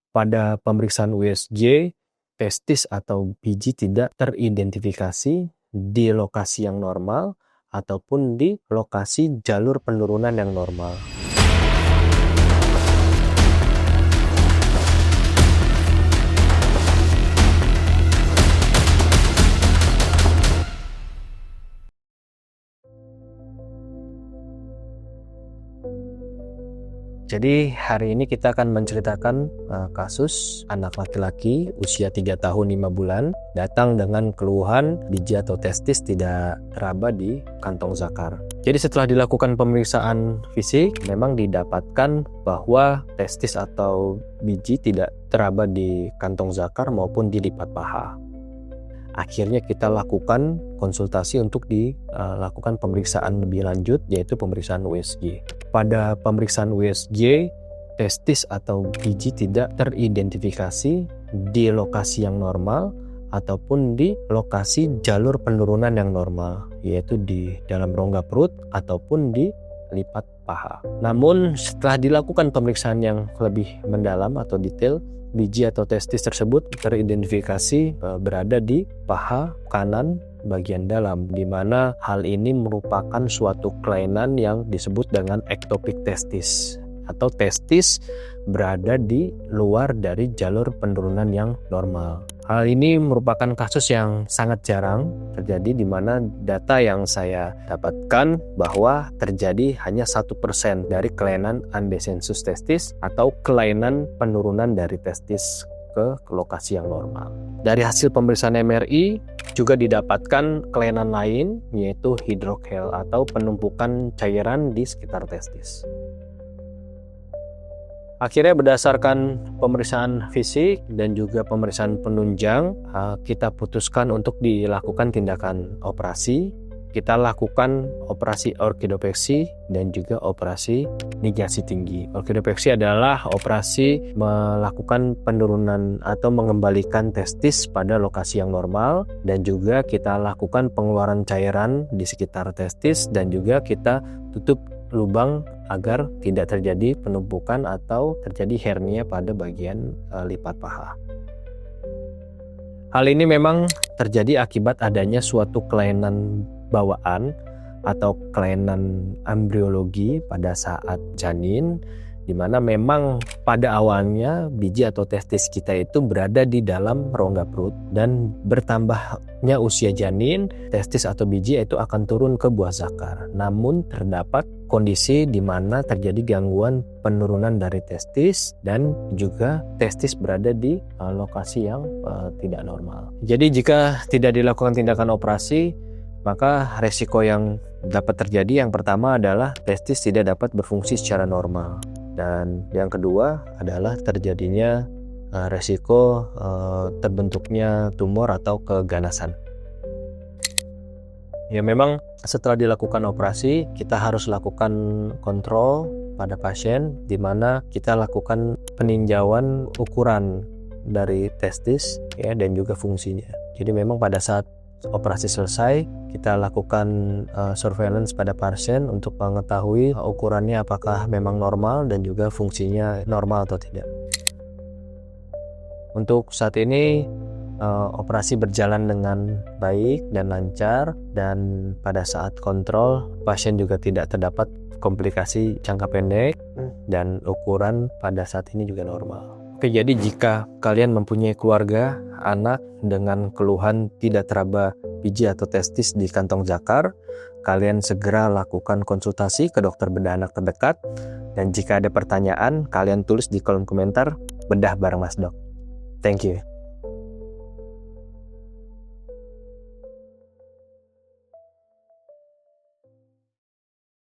Pada pemeriksaan USG, testis atau biji tidak teridentifikasi di lokasi yang normal ataupun di lokasi jalur penurunan yang normal. Jadi hari ini kita akan menceritakan kasus anak laki-laki usia 3 tahun 5 bulan datang dengan keluhan biji atau testis tidak teraba di kantong zakar. Jadi setelah dilakukan pemeriksaan fisik, memang didapatkan bahwa testis atau biji tidak teraba di kantong zakar maupun di lipat paha. Akhirnya kita lakukan konsultasi untuk dilakukan pemeriksaan lebih lanjut, yaitu pemeriksaan USG. Pada pemeriksaan USG, testis atau biji tidak teridentifikasi di lokasi yang normal ataupun di lokasi jalur penurunan yang normal, yaitu di dalam rongga perut ataupun di lipat paha. Namun setelah dilakukan pemeriksaan yang lebih mendalam atau detail, biji atau testis tersebut teridentifikasi berada di paha kanan bagian dalam, di mana hal ini merupakan suatu kelainan yang disebut dengan ectopic testis atau testis berada di luar dari jalur penurunan yang normal. Hal ini merupakan kasus yang sangat jarang terjadi, di mana data yang saya dapatkan bahwa terjadi hanya 1% dari kelainan undesensus testis atau kelainan penurunan dari testis ke lokasi yang normal. Dari hasil pemeriksaan MRI juga didapatkan kelainan lain, yaitu hidrokel atau penumpukan cairan di sekitar testis. Akhirnya berdasarkan pemeriksaan fisik dan juga pemeriksaan penunjang, kita putuskan untuk dilakukan tindakan operasi. Kita lakukan operasi orkidopeksi dan juga operasi negasi tinggi. Orkidopeksi adalah operasi melakukan penurunan atau mengembalikan testis pada lokasi yang normal, dan juga kita lakukan pengeluaran cairan di sekitar testis, dan juga kita tutup lubang agar tidak terjadi penumpukan atau terjadi hernia pada bagian lipat paha. Hal ini memang terjadi akibat adanya suatu kelainan bawaan atau kelainan embriologi pada saat janin, di mana memang pada awalnya biji atau testis kita itu berada di dalam rongga perut, dan bertambahnya usia janin, testis atau biji itu akan turun ke buah zakar. Namun terdapat kondisi di mana terjadi gangguan penurunan dari testis dan juga testis berada di lokasi yang tidak normal. Jadi jika tidak dilakukan tindakan operasi, maka resiko yang dapat terjadi yang pertama adalah testis tidak dapat berfungsi secara normal. Dan yang kedua adalah terjadinya resiko terbentuknya tumor atau keganasan. Ya memang setelah dilakukan operasi, kita harus lakukan kontrol pada pasien, di mana kita lakukan peninjauan ukuran dari testis ya, dan juga fungsinya. Jadi memang pada saat operasi selesai, kita lakukan surveillance pada pasien untuk mengetahui ukurannya apakah memang normal dan juga fungsinya normal atau tidak. Untuk saat ini operasi berjalan dengan baik dan lancar, dan pada saat kontrol pasien juga tidak terdapat komplikasi jangka pendek, dan ukuran pada saat ini juga normal. Oke, jadi jika kalian mempunyai keluarga, anak dengan keluhan tidak teraba biji atau testis di kantong zakar, kalian segera lakukan konsultasi ke dokter bedah anak terdekat. Dan jika ada pertanyaan, kalian tulis di kolom komentar Bedah Bareng Mas Dok. Thank you.